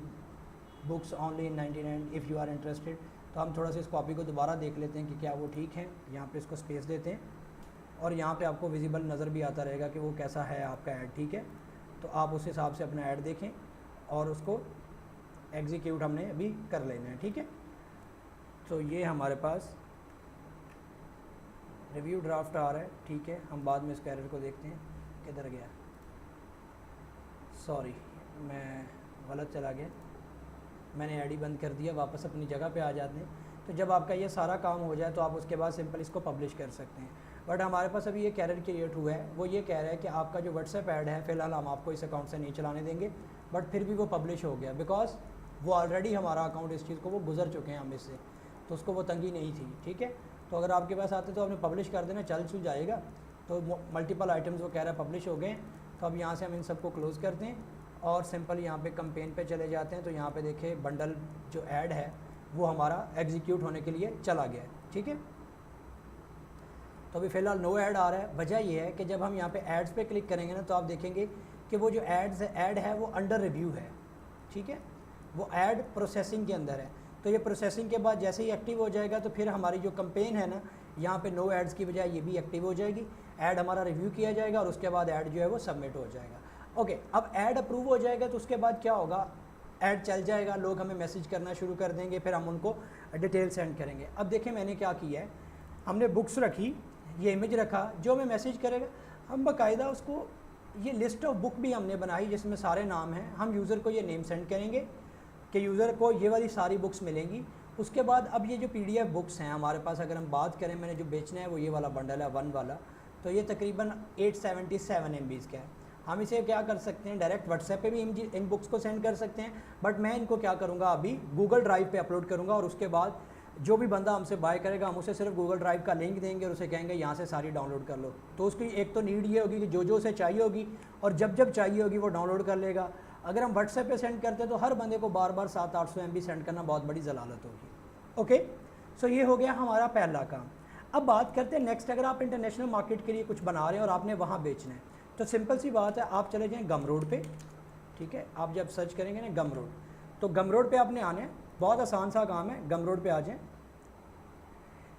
books only in 99 if you are interested. तो हम थोड़ा सा इस कॉपी को दोबारा देख लेते हैं कि क्या वो ठीक है। यहाँ पे इसको स्पेस देते हैं और यहाँ पे आपको विजिबल नज़र भी आता रहेगा कि वो कैसा है आपका ऐड, ठीक है। तो आप उस हिसाब से अपना ऐड देखें और उसको एग्जीक्यूट हमने अभी कर लेना है, ठीक है। तो ये हमारे पास रिव्यू ड्राफ्ट आ रहा है, ठीक है। हम बाद में इस एरर को देखते हैं किधर गया। सॉरी, मैं गलत चला गया, मैंने ऐड ही बंद कर दिया। वापस अपनी जगह पे आ जाते हैं। तो जब आपका ये सारा काम हो जाए तो आप उसके बाद सिंपल इसको पब्लिश कर सकते हैं। बट हमारे पास अभी ये एरर क्रिएट हुआ है, वो ये कह रहा है कि आपका जो व्हाट्सएप ऐड है फ़िलहाल हम आपको इस अकाउंट से नहीं चलाने देंगे। बट फिर भी वो पब्लिश हो गया बिकॉज वो ऑलरेडी हमारा अकाउंट इस चीज़ को वो गुजर चुके हैं हम इससे, तो उसको वो तंगी नहीं थी, ठीक है। तो अगर आपके पास आते तो आपने पब्लिश कर देना, चल जाएगा। तो मल्टीपल आइटम्स वो कह रहा है पब्लिश हो गए। तो अब यहाँ से हम इन सबको क्लोज़ करते हैं और सिंपल यहाँ पे कैंपेन पे चले जाते हैं। तो यहाँ पे देखें बंडल जो ऐड है वो हमारा एग्जीक्यूट होने के लिए चला गया है, ठीक है। तो अभी फ़िलहाल नो ऐड आ रहा है। वजह ये है कि जब हम यहाँ पे एड्स पे क्लिक करेंगे ना तो आप देखेंगे कि वो जो ऐड है वो अंडर रिव्यू है, ठीक है। वो ऐड प्रोसेसिंग के अंदर है। तो ये प्रोसेसिंग के बाद जैसे ही एक्टिव हो जाएगा तो फिर हमारी जो कैंपेन है ना, यहाँ पे नो एड्स की बजाय ये भी एक्टिव हो जाएगी। ऐड हमारा रिव्यू किया जाएगा और उसके बाद ऐड जो है वो सबमिट हो जाएगा। ओके, अब ऐड अप्रूव हो जाएगा तो उसके बाद क्या होगा, ऐड चल जाएगा, लोग हमें मैसेज करना शुरू कर देंगे, फिर हम उनको डिटेल सेंड करेंगे। अब देखें मैंने क्या किया है, हमने बुक्स रखी, ये इमेज रखा, जो हमें मैसेज करेगा हम बाकायदा उसको ये लिस्ट ऑफ बुक भी हमने बनाई जिसमें सारे नाम हैं। हम यूज़र को ये नेम सेंड करेंगे कि यूज़र को ये वाली सारी बुक्स मिलेंगी। उसके बाद अब ये जो PDF बुक्स हैं हमारे पास, अगर हम बात करें, मैंने जो बेचना है वो ये वाला बंडल है 1 वाला, तो ये तकरीबन 877 MB का है। हम इसे क्या कर सकते हैं, डायरेक्ट व्हाट्सएप पे भी इन बुक्स को सेंड कर सकते हैं। बट मैं इनको क्या करूँगा, अभी गूगल ड्राइव पे अपलोड करूँगा और उसके बाद जो भी बंदा हमसे बाय करेगा हम उसे सिर्फ गूगल ड्राइव का लिंक देंगे और उसे कहेंगे यहाँ से सारी डाउनलोड कर लो। तो उसकी एक तो नीड ये होगी कि जो उसे चाहिए होगी और जब जब चाहिए होगी वो डाउनलोड कर लेगा। अगर हम व्हाट्सएप पे सेंड करते हैं तो हर बंदे को बार बार 700-800 MB सेंड करना बहुत बड़ी जलालत होगी। ओके, सो ये हो गया हमारा पहला काम। अब बात करते हैं नेक्स्ट, अगर आप इंटरनेशनल मार्केट के लिए कुछ बना रहे हैं और आपने वहाँ बेचना है तो सिंपल सी बात है, आप चले जाएँ गमरोड पे, ठीक है। आप जब सर्च करेंगे ना गमरोड, तो गमरोड पे आपने आना है, बहुत आसान सा काम है, गमरोड पे आ जाएँ।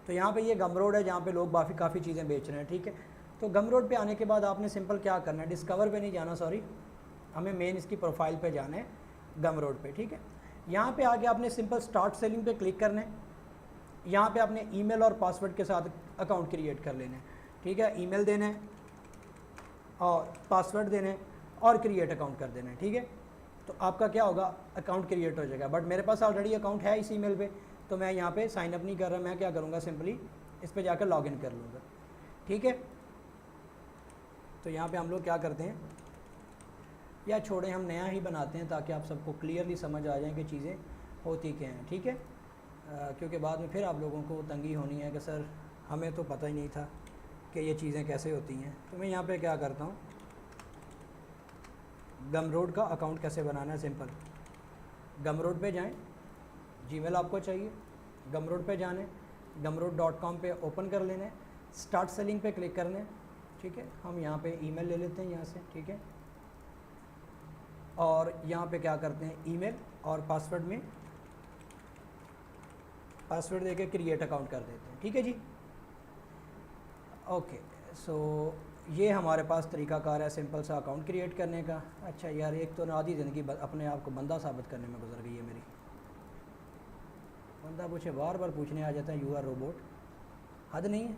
तो यहाँ पे ये गमरोड है जहाँ पे लोग काफ़ी चीज़ें बेच रहे हैं, ठीक है। तो गमरोड पे आने के बाद आपने सिंपल क्या करना है, डिस्कवर पे नहीं जाना, सॉरी, हमें मेन इसकी प्रोफाइल पे जाना है गमरोड पे, ठीक है। यहाँ पे आके आपने सिंपल स्टार्ट सेलिंग पे क्लिक करना है। यहाँ पे आपने ईमेल और पासवर्ड के साथ अकाउंट क्रिएट कर लेना है, ठीक है। ईमेल देना है और पासवर्ड देना है और क्रिएट अकाउंट कर देना है, ठीक है। तो आपका क्या होगा, अकाउंट क्रिएट हो जाएगा। बट मेरे पास ऑलरेडी अकाउंट है इस ईमेल पे, तो मैं यहाँ पे साइन अप नहीं कर रहा, मैं क्या करूँगा, सिंपली इस पर जाकर लॉगिन कर लूँगा, ठीक है। तो यहाँ पे हम लोग क्या करते हैं, या छोड़ें, हम नया ही बनाते हैं ताकि आप सबको क्लियरली समझ आ जाए कि चीज़ें होती क्या हैं, ठीक है। क्योंकि बाद में फिर आप लोगों को तंगी होनी है कि सर हमें तो पता ही नहीं था कि ये चीज़ें कैसे होती हैं। तो मैं यहाँ पे क्या करता हूँ, गमरोड का अकाउंट कैसे बनाना है, सिंपल गमरोड पे जाएं, जीमेल आपको चाहिए, गमरोड पे जाने, gumroad.com पे ओपन कर लेना है, स्टार्ट सेलिंग पे क्लिक करना है, ठीक है। हम यहाँ पे ईमेल ले लेते हैं यहाँ से, ठीक है। और यहाँ पे क्या करते हैं, ईमेल और पासवर्ड में पासवर्ड देके क्रिएट अकाउंट कर देते हैं, ठीक है जी। ओके, सो ये हमारे पास तरीकाकार है सिंपल सा अकाउंट क्रिएट करने का। अच्छा यार, एक तो आधी ज़िंदगी अपने आप को बंदा साबित करने में गुजर गई है मेरी। बंदा पूछे बार बार पूछने आ जाता है यू आर रोबोट, हद नहीं है।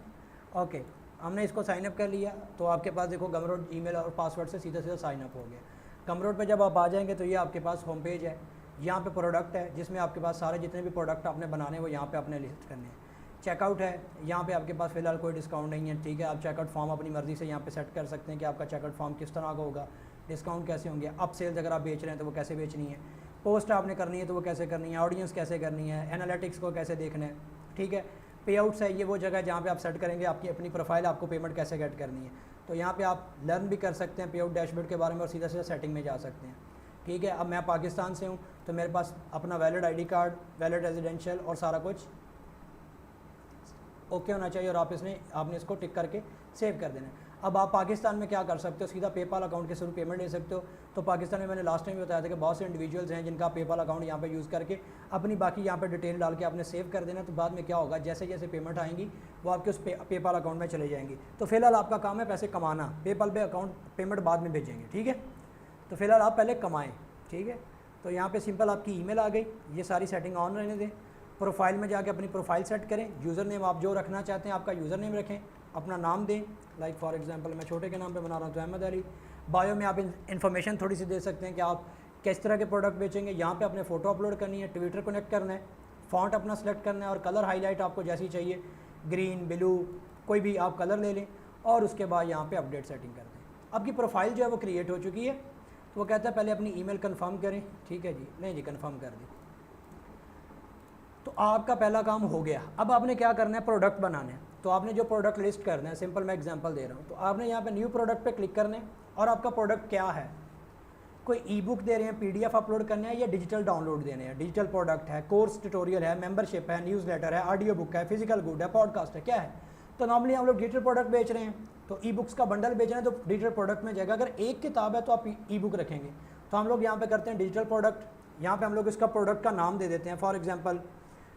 ओके, हमने इसको साइन अप कर लिया तो आपके पास देखो गमरोड ईमेल और पासवर्ड से सीधा साइन अप हो गया। गमरोड पे जब आप आ जाएंगे तो ये आपके पास होम पेज है, यहाँ पे प्रोडक्ट है जिसमें आपके पास सारे जितने भी प्रोडक्ट आपने बनाने हैं वो यहाँ पे आपने लिस्ट करने हैं। चेकआउट है, यहाँ पे आपके पास फ़िलहाल कोई डिस्काउंट नहीं है, ठीक है। आप चेकआउट फॉर्म अपनी मर्ज़ी से यहाँ पे सेट कर सकते हैं कि आपका चेकआउट फॉर्म किस तरह का होगा, डिस्काउंट कैसे होंगे, अप सेल्स अगर आप बेच रहे हैं तो वो कैसे बेचनी है, पोस्ट आपने करनी है तो वो कैसे करनी है, ऑडियंस कैसे करनी है, एनालिटिक्स को कैसे देखना है, ठीक है। पे आउट्स है, ये वो जगह जहाँ पे आप सेट करेंगे आपकी अपनी प्रोफाइल, आपको पेमेंट कैसे गेट करनी है। तो यहाँ पे आप लर्न भी कर सकते हैं पे आउट डैशबोर्ड के बारे में और सीधा सीधा सेटिंग में जा सकते हैं, ठीक है। अब मैं पाकिस्तान से हूँ तो मेरे पास अपना valid ID card, valid residential और सारा कुछ ओके होना चाहिए और आपने इसको टिक करके सेव कर देना है। अब आप पाकिस्तान में क्या कर सकते हो, सीधा पेपाल अकाउंट के थ्रू पेमेंट ले सकते हो। तो पाकिस्तान में मैंने लास्ट टाइम भी बताया था कि बहुत से इंडिविजुअल्स हैं जिनका पेपाल अकाउंट यहाँ पे यूज़ करके अपनी बाकी यहाँ पे डिटेल डाल के आपने सेव कर देना। तो बाद में क्या होगा, जैसे जैसे पेमेंट आएंगी वो आपके उस पेपाल अकाउंट में चले जाएंगी। तो फिलहाल आपका काम है पैसे कमाना, पेपाल पे अकाउंट पेमेंट बाद में भेजेंगे, ठीक है। तो फिलहाल आप पहले कमाएँ, ठीक है। तो यहाँ पर सिंपल आपकी ईमेल आ गई, ये सारी सेटिंग ऑन रहने दें। प्रोफाइल में जाके अपनी प्रोफाइल सेट करें, यूज़र नेम आप जो रखना चाहते हैं आपका यूज़र नेम रखें, अपना नाम दें, लाइक फॉर एग्जांपल मैं छोटे के नाम पे बना रहा हूँ तो अहमद अली। बायो में आप इन्फॉर्मेशन थोड़ी सी दे सकते हैं कि आप किस तरह के प्रोडक्ट बेचेंगे। यहाँ पे अपने फ़ोटो अपलोड करनी है, ट्विटर कनेक्ट करना है, फ़ॉन्ट अपना सेलेक्ट करना है और कलर हाईलाइट आपको जैसी चाहिए, ग्रीन, ब्लू, कोई भी आप कलर ले लें और उसके बाद यहाँ पर अपडेट सेटिंग कर दें। आपकी प्रोफाइल जो है वो क्रिएट हो चुकी है। तो वो कहता है पहले अपनी ईमेल कन्फर्म करें, ठीक है जी, नहीं जी कन्फर्म कर दी। तो आपका पहला काम हो गया। अब आपने क्या करना है, प्रोडक्ट बनाने हैं। तो आपने जो प्रोडक्ट लिस्ट करना है, सिंपल मैं एग्जांपल दे रहा हूँ, तो आपने यहाँ पे न्यू प्रोडक्ट पे क्लिक करना है और आपका प्रोडक्ट क्या है, कोई ई बुक दे रहे हैं, पीडीएफ अपलोड करना है या डिजिटल डाउनलोड देने हैं, डिजिटल प्रोडक्ट है, कोर्स ट्यूटोरियल है, मेंबरशिप है, न्यूज़लेटर है, ऑडियो बुक है, फिजिकल गुड है, पॉडकास्ट है, क्या है। तो नॉर्मली हम लोग डिजिटल प्रोडक्ट बेच रहे हैं, तो ई बुक्स का बंडल बेच रहे हैं तो डिजिटल प्रोडक्ट में जाएगा। अगर एक किताब है तो आप ई बुक रखेंगे। तो हम लोग यहाँ पे करते हैं डिजिटल प्रोडक्ट। यहाँ पे हम लोग इसका प्रोडक्ट का नाम दे देते हैं। फॉर एग्जांपल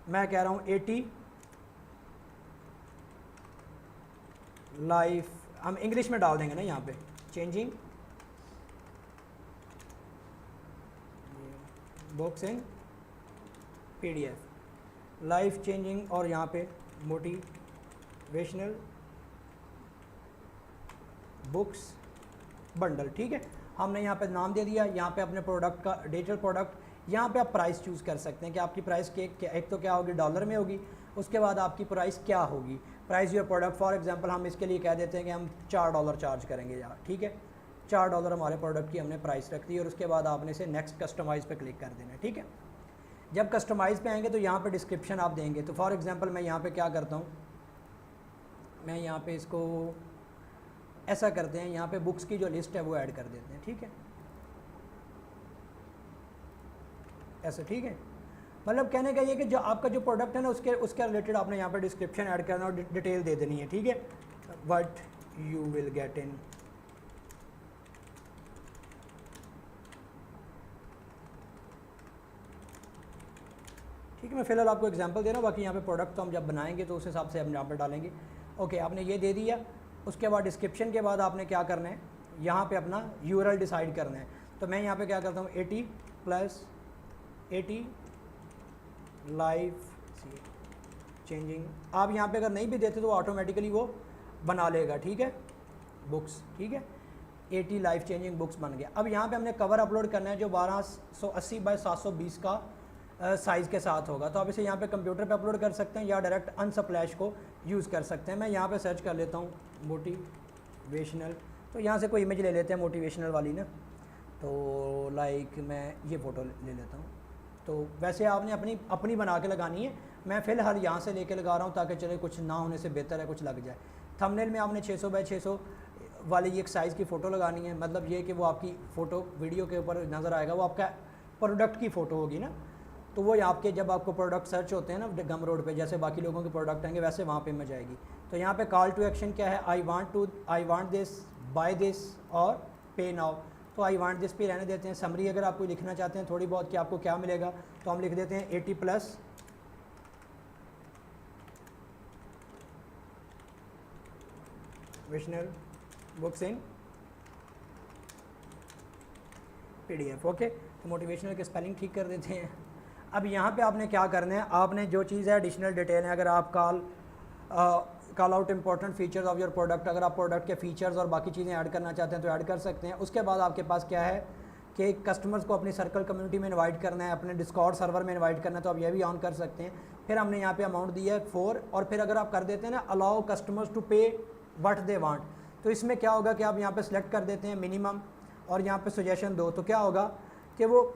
मैं कह रहा हूँ 80 लाइफ, हम इंग्लिश में डाल देंगे ना यहाँ पे, चेंजिंग बुक्स इन पीडीएफ, लाइफ चेंजिंग और यहाँ पे मोटिवेशनल बुक्स बंडल, ठीक है। हमने यहाँ पे नाम दे दिया। यहाँ पे अपने प्रोडक्ट का डिजिटल प्रोडक्ट, यहाँ पे आप प्राइस चूज़ कर सकते हैं कि आपकी प्राइस के एक तो क्या होगी, डॉलर में होगी, उसके बाद आपकी प्राइस क्या होगी, price your product. For example हम इसके लिए कह देते हैं कि हम $4 चार्ज करेंगे यार, ठीक है। $4 हमारे प्रोडक्ट की हमने प्राइस रख दी और उसके बाद आपने से नेक्स्ट कस्टमाइज़ पे क्लिक कर देना, ठीक है। जब कस्टमाइज़ पे आएंगे तो यहाँ पे डिस्क्रिप्शन आप देंगे। तो फॉर एग्जांपल मैं यहाँ पे क्या करता हूँ, मैं यहाँ पे इसको ऐसा करते हैं, यहाँ पे बुक्स की जो लिस्ट है वो ऐड कर देते हैं, ठीक है, ऐसा, ठीक है। मतलब कहने का ये कि जो आपका जो प्रोडक्ट है ना उसके रिलेटेड आपने यहाँ पे डिस्क्रिप्शन ऐड करना और डिटेल दे देनी है, ठीक है। What you will get in, ठीक है। मैं फिलहाल आपको एग्जांपल दे रहा हूँ, बाकी यहाँ पे प्रोडक्ट तो हम जब बनाएंगे तो उस हिसाब से हम यहाँ पर डालेंगे। ओके, आपने ये दे दिया। उसके बाद डिस्क्रिप्शन के बाद आपने क्या करना है, यहाँ पे अपना यूआरएल डिसाइड करना है। तो मैं यहाँ पे क्या करता हूँ, 80 लाइफ चेंजिंग। आप यहाँ पे अगर नहीं भी देते तो ऑटोमेटिकली वो बना लेगा, ठीक है, बुक्स, ठीक है। 80 लाइफ चेंजिंग बुक्स बन गया। अब यहाँ पे हमने कवर अपलोड करना है जो 1280 बाय 720 का साइज़ के साथ होगा। तो आप इसे यहाँ पे कंप्यूटर पे अपलोड कर सकते हैं या डायरेक्ट अनस्प्लैश को यूज़ कर सकते हैं। मैं यहाँ पे सर्च कर लेता हूँ मोटिवेशनल, तो यहाँ से कोई इमेज ले लेते हैं मोटिवेशनल वाली ना, तो लाइक मैं ये फ़ोटो ले लेता हूँ। तो वैसे आपने अपनी बना के लगानी है, मैं फ़िलहाल यहाँ से लेके लगा रहा हूँ ताकि चले कुछ ना होने से बेहतर है कुछ लग जाए। थंबनेल में आपने 600 बाय 600 वाली एक साइज़ की फ़ोटो लगानी है, मतलब ये कि वो आपकी फ़ोटो वीडियो के ऊपर नज़र आएगा, वो आपका प्रोडक्ट की फ़ोटो होगी ना। तो वो आपके जब आपको प्रोडक्ट सर्च होते हैं ना गम रोड पे, जैसे बाकी लोगों के प्रोडक्ट आएंगे वैसे वहाँ पे इमेज आएगी। तो यहाँ पे कॉल टू एक्शन क्या है, I want this, buy this or pay now. तो आई वांट दिस पे रहने देते हैं। समरी अगर आप कोई लिखना चाहते हैं थोड़ी बहुत कि आपको क्या मिलेगा, तो हम लिख देते हैं 80+ विशनल बुक्स इन पीडीएफ। ओके, तो मोटिवेशनल के स्पेलिंग ठीक कर देते हैं। अब यहाँ पे आपने क्या करना है, आपने जो चीज़ है एडिशनल डिटेल है, अगर आप call out important features of your product, अगर आप प्रोडक्ट के फीचर्स और बाकी चीज़ें ऐड करना चाहते हैं तो ऐड कर सकते हैं। उसके बाद आपके पास क्या है कि कस्टमर्स को अपनी सर्कल कम्युनिटी में इनवाइट करना है, अपने डिस्कॉर्ड सर्वर में इनवाइट करना है, तो आप ये भी ऑन कर सकते हैं। फिर हमने यहाँ पे अमाउंट दिया है 4, और फिर अगर आप कर देते हैं ना अलाउ कस्टमर्स टू पे व्हाट दे वांट, तो इसमें क्या होगा कि आप यहाँ पे सिलेक्ट कर देते हैं मिनिमम और यहाँ पे सजेशन दो, तो क्या होगा कि वो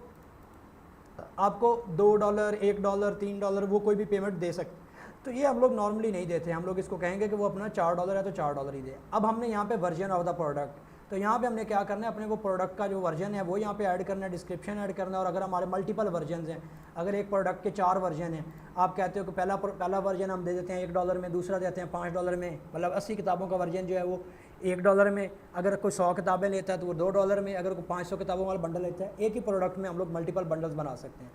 आपको $2, $1, $3 वो कोई भी पेमेंट दे सकते। तो ये हम लोग नॉर्मली नहीं देते, हम लोग इसको कहेंगे कि वो अपना $4 है तो $4 ही दे। अब हमने यहाँ पे वर्जन ऑफ द प्रोडक्ट, तो यहाँ पे हमने क्या करना है, अपने वो प्रोडक्ट का जो वर्जन है वो यहाँ पे ऐड करना है, डिस्क्रिप्शन ऐड करना है। और अगर हमारे मल्टीपल वर्जन हैं, अगर एक प्रोडक्ट के 4 वर्जन हैं, आप कहते हो कि पहला वर्जन हम दे देते हैं $1 में, दूसरा देते हैं $5 में, मतलब 80 किताबों का वर्जन जो है वो $1 में, अगर कोई 100 किताबें लेता है तो वो $2 में, अगर कोई 500 किताबों वाला बंडल लेता है, एक ही प्रोडक्ट में हम लोग मल्टीपल बंडल्स बना सकते हैं।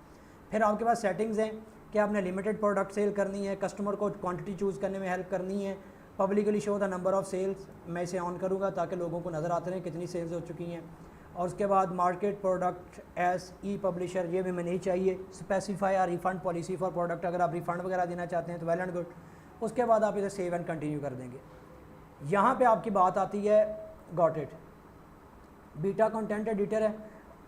फिर आपके पास सेटिंग्स हैं कि आपने लिमिटेड प्रोडक्ट सेल करनी है, कस्टमर को क्वांटिटी चूज़ करने में हेल्प करनी है, publicly show the number of sales, मैं इसे ऑन करूँगा ताकि लोगों को नज़र आते रहें कितनी सेल्स हो चुकी हैं। और उसके बाद market product as e publisher, ये भी हमें नहीं चाहिए। Specify a refund policy for product, अगर आप रिफ़ंड वगैरह देना चाहते हैं तो वेल एंड गुड। उसके बाद आप इसे सेव एंड कंटिन्यू कर देंगे। यहाँ पे आपकी बात आती है got it, beta content editor है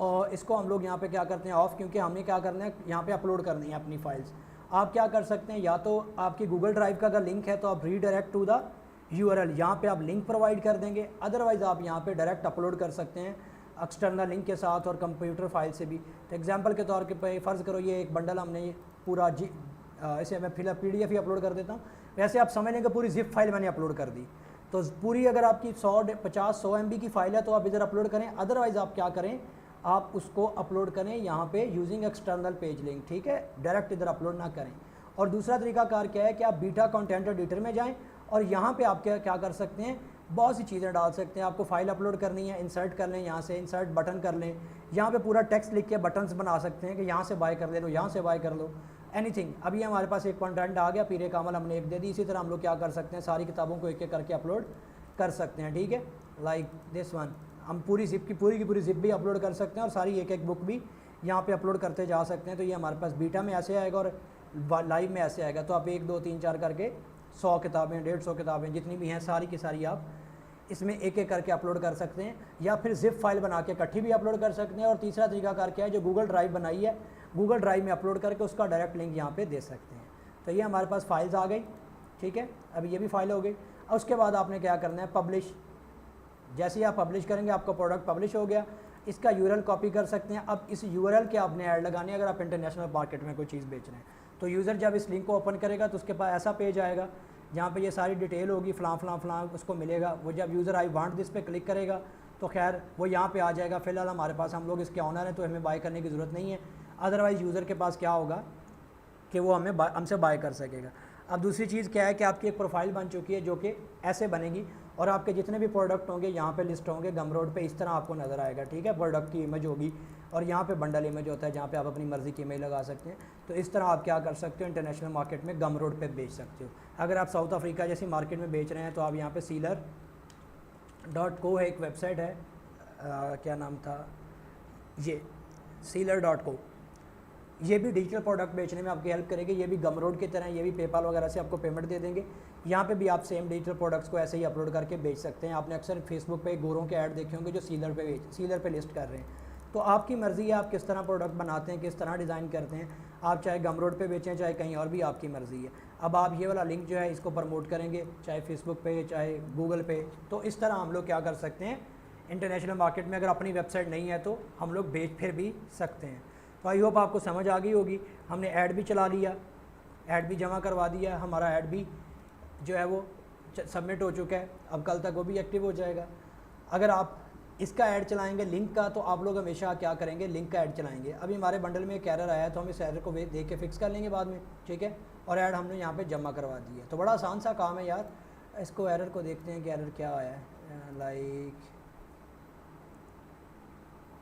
और इसको हम लोग यहाँ पे क्या करते हैं ऑफ़, क्योंकि हमने क्या करना है यहाँ पे अपलोड करनी है अपनी फाइल्स। आप क्या कर सकते हैं, या तो आपकी गूगल ड्राइव का अगर लिंक है तो आप रीडायरेक्ट टू द URL, यहाँ पे आप लिंक प्रोवाइड कर देंगे, अदरवाइज़ आप यहाँ पे डायरेक्ट अपलोड कर सकते हैं एक्सटर्नल लिंक के साथ और कंप्यूटर फाइल से भी। तो एग्जांपल के तौर पे फ़र्ज़ करो ये एक बंडल हमने पूरा इसे मैं फिलहाल PDF ही अपलोड कर देता हूँ, वैसे आप समझ लेंगे पूरी जिप फाइल मैंने अपलोड कर दी। तो पूरी अगर आपकी 100 MB की फ़ाइल है तो आप इधर अपलोड करें, अदरवाइज़ आप क्या करें, आप उसको अपलोड करें यहाँ पे यूजिंग एक्सटर्नल पेज लिंक, ठीक है, डायरेक्ट इधर अपलोड ना करें। और दूसरा तरीकाकार क्या है कि आप बीटा कंटेंट एडिटर में जाएं और यहाँ पे आप क्या कर सकते हैं, बहुत सी चीज़ें डाल सकते हैं। आपको फाइल अपलोड करनी है, इंसर्ट कर लें, यहाँ से इंसर्ट बटन कर लें, यहाँ पे पूरा टेक्स्ट लिख के बटन्स बना सकते हैं कि यहाँ से बाय कर ले लो, यहाँ से बाय कर लो, एनीथिंग। अभी हमारे पास एक कंटेंट आ गया, पीरे कामल हमने एक दे दी। इसी तरह हम लोग क्या कर सकते हैं, सारी किताबों को एक एक करके अपलोड कर सकते हैं, ठीक है, लाइक दिस वन। हम पूरी जिप की पूरी जिप भी अपलोड कर सकते हैं और सारी एक एक बुक भी यहाँ पे अपलोड करते जा सकते हैं। तो ये हमारे पास बीटा में ऐसे आएगा और लाइव में ऐसे आएगा। तो आप 1 2 3 4 करके 100 किताबें 150 किताबें जितनी भी हैं सारी की सारी आप इसमें एक एक करके अपलोड कर सकते हैं, या फिर जिप फाइल बना के इकट्ठी भी अपलोड कर सकते हैं। और तीसरा तरीकाकार क्या है, जो गूगल ड्राइव बनाई है, गूगल ड्राइव में अपलोड करके उसका डायरेक्ट लिंक यहाँ पे दे सकते हैं। तो ये हमारे पास फाइल्स आ गई, ठीक है, अभी ये भी फाइल हो गई। और उसके बाद आपने क्या करना है, पब्लिश। जैसे ही आप पब्लिश करेंगे आपका प्रोडक्ट पब्लिश हो गया। इसका URL कॉपी कर सकते हैं। अब इस URL के आपने ऐड लगानी है अगर आप इंटरनेशनल मार्केट में कोई चीज़ बेच रहे हैं। तो यूज़र जब इस लिंक को ओपन करेगा तो उसके पास ऐसा पेज आएगा जहाँ पे ये सारी डिटेल होगी, फ़लाँ उसको मिलेगा। वो जब यूज़र आई वांट दिस पे क्लिक करेगा तो खैर वो यहाँ पे आ जाएगा। फ़िलहाल हमारे पास, हम लोग इसके ऑनर हैं तो हमें बाय करने की ज़रूरत नहीं है। अदरवाइज़ यूज़र के पास क्या होगा कि वो हमसे बाय कर सकेगा। अब दूसरी चीज़ क्या है कि आपकी एक प्रोफाइल बन चुकी है जो कि ऐसे बनेगी और आपके जितने भी प्रोडक्ट होंगे यहाँ पे लिस्ट होंगे गमरोड पे, इस तरह आपको नज़र आएगा, ठीक है। प्रोडक्ट की इमेज होगी और यहाँ पे बंडल इमेज होता है जहाँ पे आप अपनी मर्ज़ी की इमेज लगा सकते हैं। तो इस तरह आप क्या कर सकते हो, इंटरनेशनल मार्केट में गमरोड पे बेच सकते हो। अगर आप साउथ अफ्रीका जैसी मार्केट में बेच रहे हैं तो आप यहाँ पे sealer.co है, एक वेबसाइट है, क्या नाम था ये, sealer.co। ये भी डिजिटल प्रोडक्ट बेचने में आपकी हेल्प करेगी। ये भी गमरोड की तरह, ये भी पेपाल वगैरह से आपको पेमेंट दे देंगे। यहाँ पे भी आप सेम डिजिटल प्रोडक्ट्स को ऐसे ही अपलोड करके बेच सकते हैं। आपने अक्सर फेसबुक पे गोरों के ऐड देखे होंगे जो सीलर पे लिस्ट कर रहे हैं। तो आपकी मर्ज़ी है आप किस तरह प्रोडक्ट बनाते हैं, किस तरह डिज़ाइन करते हैं। आप चाहे गमरोड पे बेचें चाहे कहीं और भी, आपकी मर्ज़ी है। अब आप ये वाला लिंक जो है इसको प्रमोट करेंगे चाहे फेसबुक पे चाहे गूगल पे। तो इस तरह हम लोग क्या कर सकते हैं, इंटरनेशनल मार्केट में अगर अपनी वेबसाइट नहीं है तो हम लोग बेच फिर भी सकते हैं। तो आई होप आपको समझ आ गई होगी। हमने ऐड भी चला लिया, ऐड भी जमा करवा दिया, हमारा ऐड भी जो है वो सबमिट हो चुका है। अब कल तक वो भी एक्टिव हो जाएगा। अगर आप इसका ऐड चलाएंगे लिंक का, तो आप लोग हमेशा क्या करेंगे, लिंक का ऐड चलाएंगे। अभी हमारे बंडल में एक एरर आया है तो हम इस एरर को देख के फिक्स कर लेंगे बाद में, ठीक है। और ऐड हमने यहाँ पे जमा करवा दी है। तो बड़ा आसान सा काम है यार। इसको एरर को देखते हैं कि एरर क्या आया है। लाइक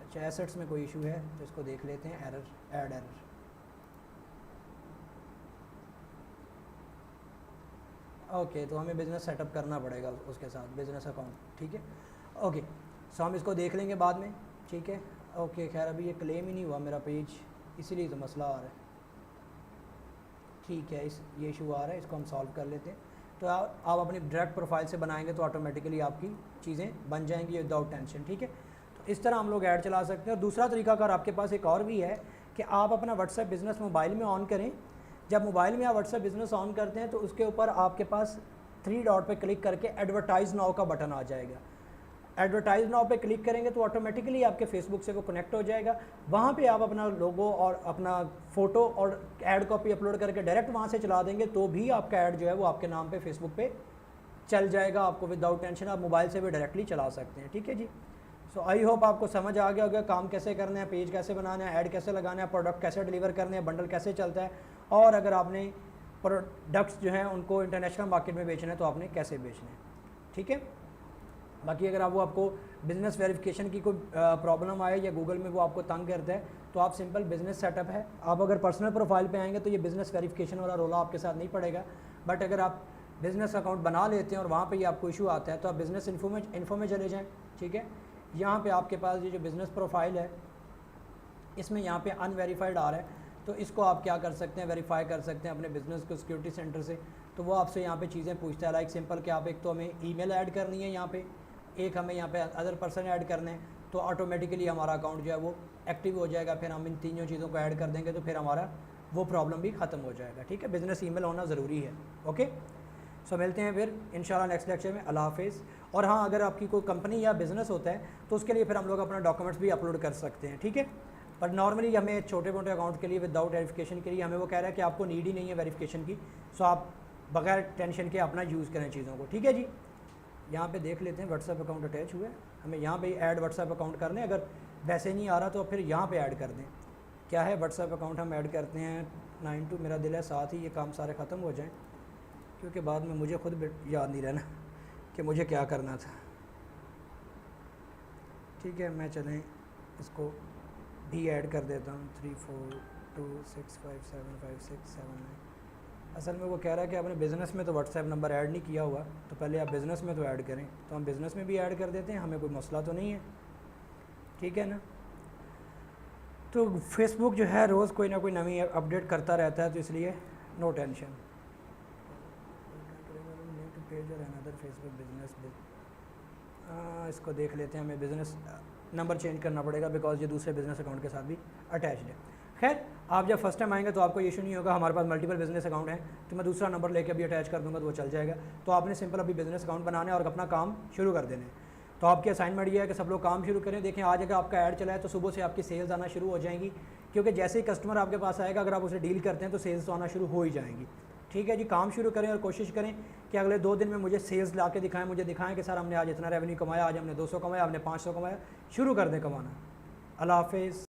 अच्छा, एसेट्स में कोई इशू है तो इसको देख लेते हैं। Error, add error, okay. तो हमें बिज़नेस सेटअप करना पड़ेगा उसके साथ, बिज़नेस अकाउंट, ठीक है, ओके। सो हम इसको देख लेंगे बाद में, ठीक है, ओके। खैर अभी ये क्लेम ही नहीं हुआ मेरा पेज, इसीलिए तो मसला आ रहा है, ठीक है। ये इशू आ रहा है, इसको हम सॉल्व कर लेते हैं। तो आप अपनी डायरेक्ट प्रोफाइल से बनाएंगे तो ऑटोमेटिकली आपकी चीज़ें बन जाएंगी विदाउट टेंशन, ठीक है। तो इस तरह हम लोग ऐड चला सकते हैं। और दूसरा तरीकाकार आपके पास एक और भी है कि आप अपना व्हाट्सएप बिज़नेस मोबाइल में ऑन करें। जब मोबाइल में आप व्हाट्सएप बिज़नेस ऑन करते हैं तो उसके ऊपर आपके पास 3 डॉट पे क्लिक करके एडवर्टाइज नाउ का बटन आ जाएगा। एडवर्टाइज नाउ पे क्लिक करेंगे तो ऑटोमेटिकली आपके फेसबुक से वो कनेक्ट हो जाएगा। वहाँ पे आप अपना लोगो और अपना फ़ोटो और ऐड कॉपी अपलोड करके डायरेक्ट वहाँ से चला देंगे तो भी आपका ऐड जो है वो आपके नाम पे फेसबुक पे चल जाएगा आपको विदाउट टेंशन, आप मोबाइल से भी डायरेक्टली चला सकते हैं। ठीक है जी। सो आई होप आपको समझ आ गया होगा काम कैसे करना है, पेज कैसे बनाना है, ऐड कैसे लगाना है, प्रोडक्ट कैसे डिलीवर करने हैं, बंडल कैसे चलता है, और अगर आपने प्रोडक्ट्स जो हैं उनको इंटरनेशनल मार्केट में बेचना है तो आपने कैसे बेचना है। ठीक है। बाकी अगर आपको बिज़नेस वेरिफिकेशन की कोई प्रॉब्लम आए या गूगल में वो आपको तंग करता है तो आप सिंपल बिज़नेस सेटअप है, आप अगर पर्सनल प्रोफाइल पे आएंगे तो ये बिज़नेस वेरिफिकेशन वाला रोला आपके साथ नहीं पड़ेगा। बट अगर आप बिज़नेस अकाउंट बना लेते हैं और वहाँ पे ये आपको इशू आता है तो आप बिज़नेस इन्फो में चले जाएँ। ठीक है। यहाँ पे आपके पास ये जो बिज़नेस प्रोफाइल है इसमें यहाँ पे अनवेरीफाइड आ रहा है, तो इसको आप क्या कर सकते हैं, वेरीफाई कर सकते हैं अपने बिज़नेस को सिक्योरिटी सेंटर से। तो वो आपसे यहाँ पे चीज़ें पूछता है, लाइक सिंपल कि आप एक तो हमें ईमेल ऐड करनी है यहाँ पे, एक हमें यहाँ पे अदर पर्सन ऐड करने हैं, तो ऑटोमेटिकली हमारा अकाउंट जो है वो एक्टिव हो जाएगा। फिर हम इन तीनों चीज़ों को ऐड कर देंगे तो फिर हमारा वो प्रॉब्लम भी ख़त्म हो जाएगा। ठीक है। बिज़नेस ईमेल होना ज़रूरी है। ओके। सो मिलते हैं फिर इंशाल्लाह नेक्स्ट लेक्चर में। अल्लाह हाफिज़। और हाँ, अगर आपकी कोई कंपनी या बिज़नेस होता है तो उसके लिए फिर हम लोग अपना डॉक्यूमेंट्स भी अपलोड कर सकते हैं। ठीक है। पर नॉर्मली हमें छोटे मोटे अकाउंट के लिए विदाउट वेरिफिकेशन के लिए हमें वो कह रहा है कि आपको नीड ही नहीं है वेरिफिकेशन की, सो आप बगैर टेंशन के अपना यूज़ करें चीज़ों को। ठीक है जी। यहाँ पे देख लेते हैं व्हाट्सएप अकाउंट अटैच हुआ है, हमें यहाँ पे ऐड व्हाट्सएप अकाउंट कर लें। अगर वैसे नहीं आ रहा तो फिर यहाँ पे ऐड कर दें। क्या है व्हाट्सएप अकाउंट हम ऐड करते हैं 92, मेरा दिल है साथ ही ये काम सारे ख़त्म हो जाएं, क्योंकि बाद में मुझे खुद याद नहीं रहना कि मुझे क्या करना था। ठीक है। मैं चलें इसको भी ऐड कर देता हूँ 3426575679। असल में वो कह रहा है कि आपने बिज़नेस में तो व्हाट्सएप नंबर ऐड नहीं किया हुआ, तो पहले आप बिज़नेस में तो ऐड करें। तो हम बिज़नेस में भी ऐड कर देते हैं, हमें कोई मसला तो नहीं है। ठीक है ना। तो फेसबुक जो है रोज़ कोई ना कोई नवी अपडेट करता रहता है, तो इसलिए नो टेंशन। फेसबुक बिजनेस इसको देख लेते हैं, हमें बिज़नेस नंबर चेंज करना पड़ेगा बिकॉज ये दूसरे बिज़नेस अकाउंट के साथ भी अटैच्ड है। खैर, आप जब फर्स्ट टाइम आएंगे तो आपको इशू नहीं होगा, हमारे पास मल्टीपल बिज़नेस अकाउंट हैं तो मैं दूसरा नंबर लेके अभी अटैच कर दूंगा तो वो चल जाएगा। तो आपने सिंपल अभी बिज़नेस अकाउंट बनाना है और अपना काम शुरू कर देना है। तो आपकी असाइनमेंट ये है कि सब लोग काम शुरू करें। देखें, आज अगर आपका ऐड चला है तो सुबह से आपकी सेल्स आना शुरू हो जाएंगी, क्योंकि जैसे ही कस्टमर आपके पास आएगा अगर आप उसे डील करते हैं तो सेल्स तो आना शुरू हो ही जाएंगी। ठीक है जी। काम शुरू करें और कोशिश करें कि अगले 2 दिन में मुझे सेल्स ला के दिखाएँ, मुझे दिखाएँ कि सर हमने आज इतना रेवेन्यू कमाया, आज हमने 200 कमाया, हमने 500 कमाया। शुरू कर दें कमाना। अल्लाह हाफिज़।